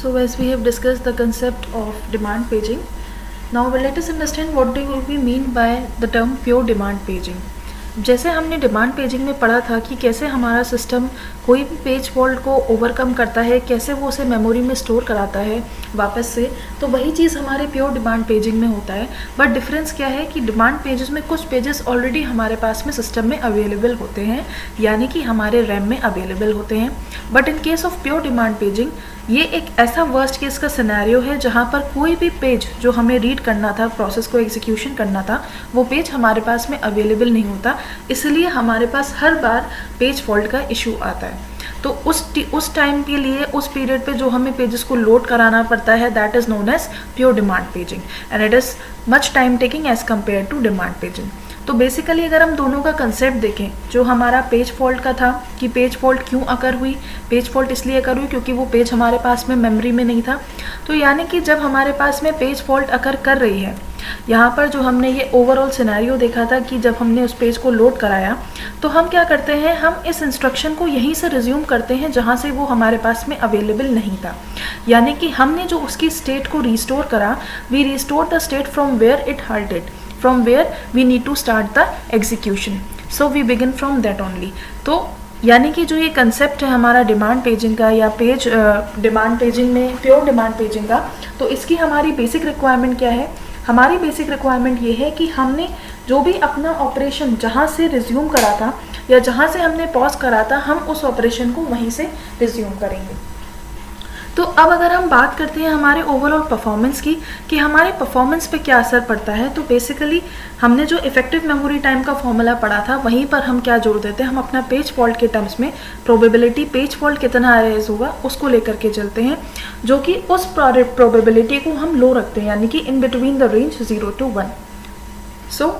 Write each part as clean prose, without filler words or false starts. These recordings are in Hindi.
So as we have discussed the concept of demand paging, now let us understand what do we mean by the term pure demand paging. जैसे हमने डिमांड पेजिंग में पढ़ा था कि कैसे हमारा सिस्टम कोई भी पेज फॉल्ट को ओवरकम करता है, कैसे वो उसे मेमोरी में स्टोर कराता है वापस से, तो वही चीज़ हमारे प्योर डिमांड पेजिंग में होता है। बट डिफरेंस क्या है कि डिमांड पेजेस में कुछ पेजेस ऑलरेडी हमारे पास में सिस्टम में अवेलेबल होते हैं, यानी कि हमारे रैम में अवेलेबल होते हैं। But in case of pure demand paging ये एक ऐसा वर्स्ट केस का सिनेरियो है जहाँ पर कोई भी पेज जो हमें रीड करना था, प्रोसेस को एग्जीक्यूशन करना था, वो पेज हमारे पास में अवेलेबल नहीं होता, इसलिए हमारे पास हर बार पेज फॉल्ट का इशू आता है। तो उस टाइम के लिए, उस पीरियड पे जो हमें पेजेस को लोड कराना पड़ता है, that is known as pure demand paging and it is much time taking as compare to demand paging. तो बेसिकली अगर हम दोनों का कंसेप्ट देखें, जो हमारा पेज फॉल्ट का था कि पेज फॉल्ट क्यों अकर हुई, पेज फॉल्ट इसलिए अकर हुई क्योंकि वो पेज हमारे पास में मेमोरी में नहीं था। तो यानी कि जब हमारे पास में पेज फॉल्ट अकर कर रही है, यहाँ पर जो हमने ये ओवरऑल सिनेरियो देखा था कि जब हमने उस पेज को लोड कराया तो हम क्या करते हैं, हम इस इंस्ट्रक्शन को यहीं से रिज्यूम करते हैं जहाँ से वो हमारे पास में अवेलेबल नहीं था। यानी कि हमने जो उसकी स्टेट को रिस्टोर करा, we restore the state from where it halted, from where we need to start the execution, so we begin from that only। तो यानी कि जो ये कंसेप्ट है हमारा डिमांड पेजिंग का या पेज डिमांड पेजिंग में प्योर डिमांड पेजिंग का, तो इसकी हमारी बेसिक रिक्वायरमेंट क्या है? हमारी बेसिक रिक्वायरमेंट ये है कि हमने जो भी अपना ऑपरेशन जहाँ से रिज्यूम करा था या जहाँ से हमने पॉज करा था, हम उस ऑपरेशन को वहीं से रिज्यूम करेंगे। तो अब अगर हम बात करते हैं हमारे ओवरऑल परफॉर्मेंस की कि हमारे परफॉर्मेंस पे क्या असर पड़ता है, तो बेसिकली हमने जो इफेक्टिव मेमोरी टाइम का फॉर्मूला पढ़ा था वहीं पर हम क्या जोड़ देते हैं, हम अपना पेज फॉल्ट के टर्म्स में प्रोबेबिलिटी पेज फॉल्ट कितना अराइज होगा उसको लेकर के चलते हैं, जो कि उस प्रोबेबिलिटी को हम लो रखते हैं, यानी कि in between the range 0 to 1। So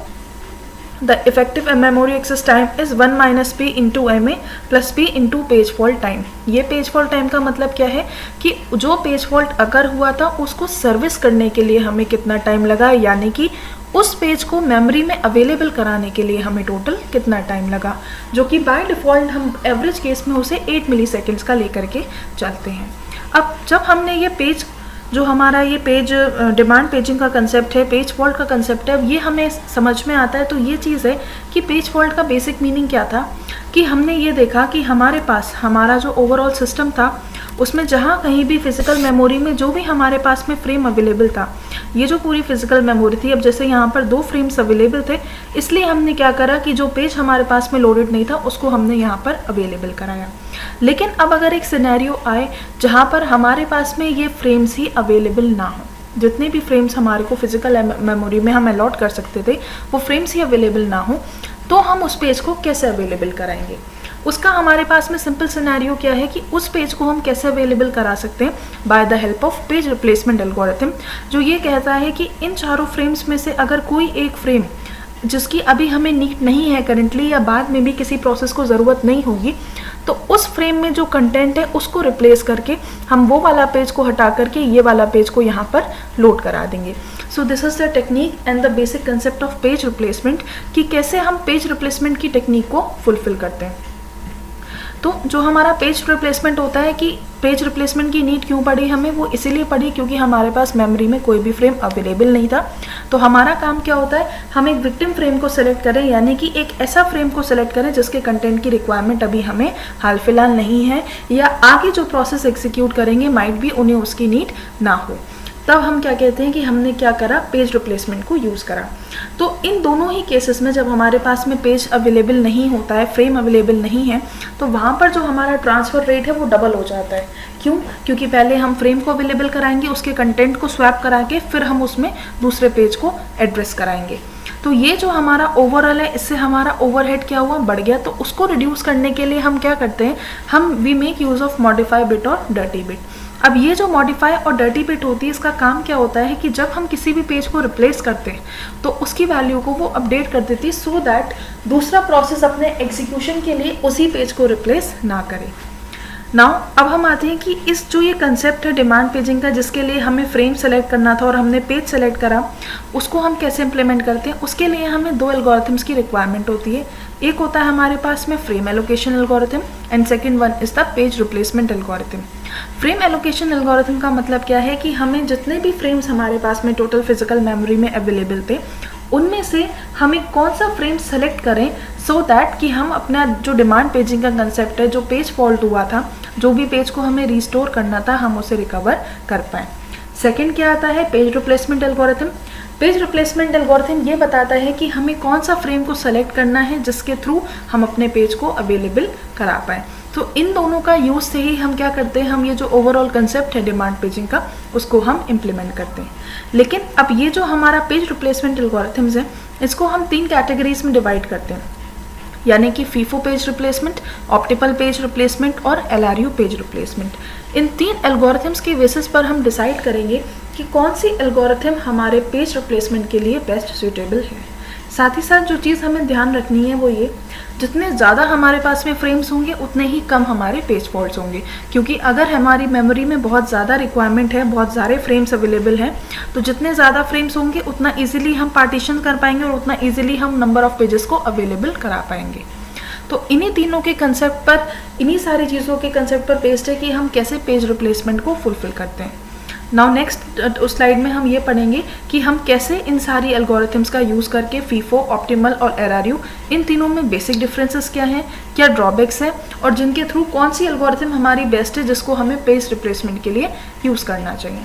the effective memory access time is 1 minus p into ma plus p into page fault time। ये पेज फॉल्ट टाइम का मतलब क्या है कि जो पेज फॉल्ट अगर हुआ था उसको सर्विस करने के लिए हमें कितना टाइम लगा, यानी कि उस पेज को मेमोरी में अवेलेबल कराने के लिए हमें टोटल कितना टाइम लगा, जो कि बाय डिफ़ॉल्ट हम एवरेज केस में उसे 8 मिली सेकेंड्स का लेकर के चलते हैं। अब जब हमने ये पेज जो हमारा ये पेज डिमांड पेजिंग का कंसेप्ट है, पेज फॉल्ट का कंसेप्ट है, ये हमें समझ में आता है, तो ये चीज़ है कि पेज फॉल्ट का बेसिक मीनिंग क्या था कि हमने ये देखा कि हमारे पास हमारा जो ओवरऑल सिस्टम था उसमें जहाँ कहीं भी फिजिकल मेमोरी में जो भी हमारे पास में फ्रेम अवेलेबल था, ये जो पूरी फिजिकल मेमोरी थी, अब जैसे यहाँ पर 2 फ्रेम्स अवेलेबल थे, इसलिए हमने क्या करा कि जो पेज हमारे पास में लोडेड नहीं था उसको हमने यहाँ पर अवेलेबल कराया। लेकिन अब अगर एक सिनेरियो आए जहाँ पर हमारे पास में ये फ्रेम्स ही अवेलेबल ना हो, जितने भी फ्रेम्स हमारे को फिजिकल मेमोरी में हम अलॉट कर सकते थे वो फ्रेम्स ही अवेलेबल ना हो, तो हम उस पेज को कैसे अवेलेबल कराएंगे? उसका हमारे पास में सिंपल सिनेरियो क्या है कि उस पेज को हम कैसे अवेलेबल करा सकते हैं, by the help of page replacement algorithm, जो ये कहता है कि इन चारों फ्रेम्स में से अगर कोई एक फ्रेम जिसकी अभी हमें नीड नहीं है करेंटली या बाद में भी किसी प्रोसेस को ज़रूरत नहीं होगी, तो उस फ्रेम में जो कंटेंट है उसको रिप्लेस करके हम वो वाला पेज को हटा करके ये वाला पेज को यहाँ पर लोड करा देंगे। So this is the technique and the basic concept of page replacement कि कैसे हम पेज रिप्लेसमेंट की टेक्निक को फुलफिल करते हैं। तो जो हमारा पेज रिप्लेसमेंट होता है कि पेज रिप्लेसमेंट की नीड क्यों पड़ी हमें, वो इसीलिए पड़ी क्योंकि हमारे पास मेमोरी में कोई भी फ्रेम अवेलेबल नहीं था। तो हमारा काम क्या होता है, हम एक विक्टिम फ्रेम को सेलेक्ट करें, यानी कि एक ऐसा फ्रेम को सेलेक्ट करें जिसके कंटेंट की रिक्वायरमेंट अभी हमें हाल फिलहाल नहीं है, या आगे जो प्रोसेस एग्जीक्यूट करेंगे माइट भी उन्हें उसकी नीड ना हो। तब हम क्या कहते हैं कि हमने क्या करा, पेज रिप्लेसमेंट को यूज़ करा। तो इन दोनों ही केसेस में जब हमारे पास में पेज अवेलेबल नहीं होता है, फ्रेम अवेलेबल नहीं है, तो वहाँ पर जो हमारा ट्रांसफ़र रेट है वो डबल हो जाता है। क्यों? क्योंकि पहले हम फ्रेम को अवेलेबल कराएंगे, उसके कंटेंट को स्वैप करा के फिर हम उसमें दूसरे पेज को एड्रेस कराएंगे। तो ये जो हमारा ओवरऑल है, इससे हमारा ओवरहेड क्या हुआ, बढ़ गया। तो उसको रिड्यूस करने के लिए हम क्या करते हैं, हम we make use of modify bit और डर्टी बिट। अब ये जो मॉडिफाई और डर्टी बिट होती है, इसका काम क्या होता है कि जब हम किसी भी पेज को रिप्लेस करते हैं तो उसकी वैल्यू को वो अपडेट कर देती है, सो दैट दूसरा प्रोसेस अपने एग्जीक्यूशन के लिए उसी पेज को रिप्लेस ना करे। नाउ अब हम आते हैं कि इस जो ये कंसेप्ट है डिमांड पेजिंग का, जिसके लिए हमें फ्रेम सेलेक्ट करना था और हमने पेज सेलेक्ट करा, उसको हम कैसे इम्प्लीमेंट करते हैं। उसके लिए हमें 2 एल्गोरिथम्स की रिक्वायरमेंट होती है। एक होता है हमारे पास में frame allocation algorithm and second one is the page replacement algorithm. Frame allocation algorithm का मतलब क्या है कि हमें जितने भी फ्रेम्स हमारे पास में टोटल फिजिकल मेमोरी में अवेलेबल थे, उनमें से हमें कौन सा फ्रेम सेलेक्ट करें सो दैट कि हम अपना जो डिमांड पेजिंग का कंसेप्ट है, जो पेज फॉल्ट हुआ था, जो भी पेज को हमें रिस्टोर करना था, हम उसे रिकवर कर पाएँ। सेकेंड क्या आता है, page replacement algorithm. Page replacement algorithm ये बताता है कि हमें कौन सा फ्रेम को सेलेक्ट करना है जिसके थ्रू हम अपने पेज को अवेलेबल करा पाएँ। तो इन दोनों का यूज़ से ही हम क्या करते हैं, हम ये जो ओवरऑल कंसेप्ट है डिमांड पेजिंग का, उसको हम इम्प्लीमेंट करते हैं। लेकिन अब ये जो हमारा पेज रिप्लेसमेंट एल्गोरिथम्स है, इसको हम 3 कैटेगरीज में डिवाइड करते हैं, यानी कि FIFO page replacement, optimal page replacement और एलआरयू पेज रिप्लेसमेंट। इन 3 एल्गोरिथम्स के बेसिस पर हम डिसाइड करेंगे कि कौन सी एल्गोरिथम हमारे पेज रिप्लेसमेंट के लिए बेस्ट सूटेबल है। साथ ही साथ जो चीज़ हमें ध्यान रखनी है वो ये, जितने ज़्यादा हमारे पास में फ्रेम्स होंगे उतने ही कम हमारे पेज फॉल्ट्स होंगे, क्योंकि अगर हमारी मेमोरी में बहुत ज़्यादा रिक्वायरमेंट है, बहुत सारे फ्रेम्स अवेलेबल हैं, तो जितने ज़्यादा फ्रेम्स होंगे उतना ईजिली हम पार्टीशन कर पाएंगे और उतना ईजिली हम नंबर ऑफ़ पेजेस को अवेलेबल करा पाएंगे। तो इन्हीं तीनों के कंसेप्ट पर, इन्हीं सारी चीज़ों के कंसेप्ट पर बेस्ड है कि हम कैसे पेज रिप्लेसमेंट को फुलफिल करते हैं। नाउ नेक्स्ट उस स्लाइड में हम ये पढ़ेंगे कि हम कैसे इन सारी एल्गोरिथम्स का यूज़ करके फीफो, ऑप्टिमल और एलआरयू, इन तीनों में बेसिक डिफरेंसेस क्या हैं, क्या ड्रॉबैक्स हैं, और जिनके थ्रू कौन सी एल्गोरिथम हमारी बेस्ट है जिसको हमें पेज रिप्लेसमेंट के लिए यूज़ करना चाहिए।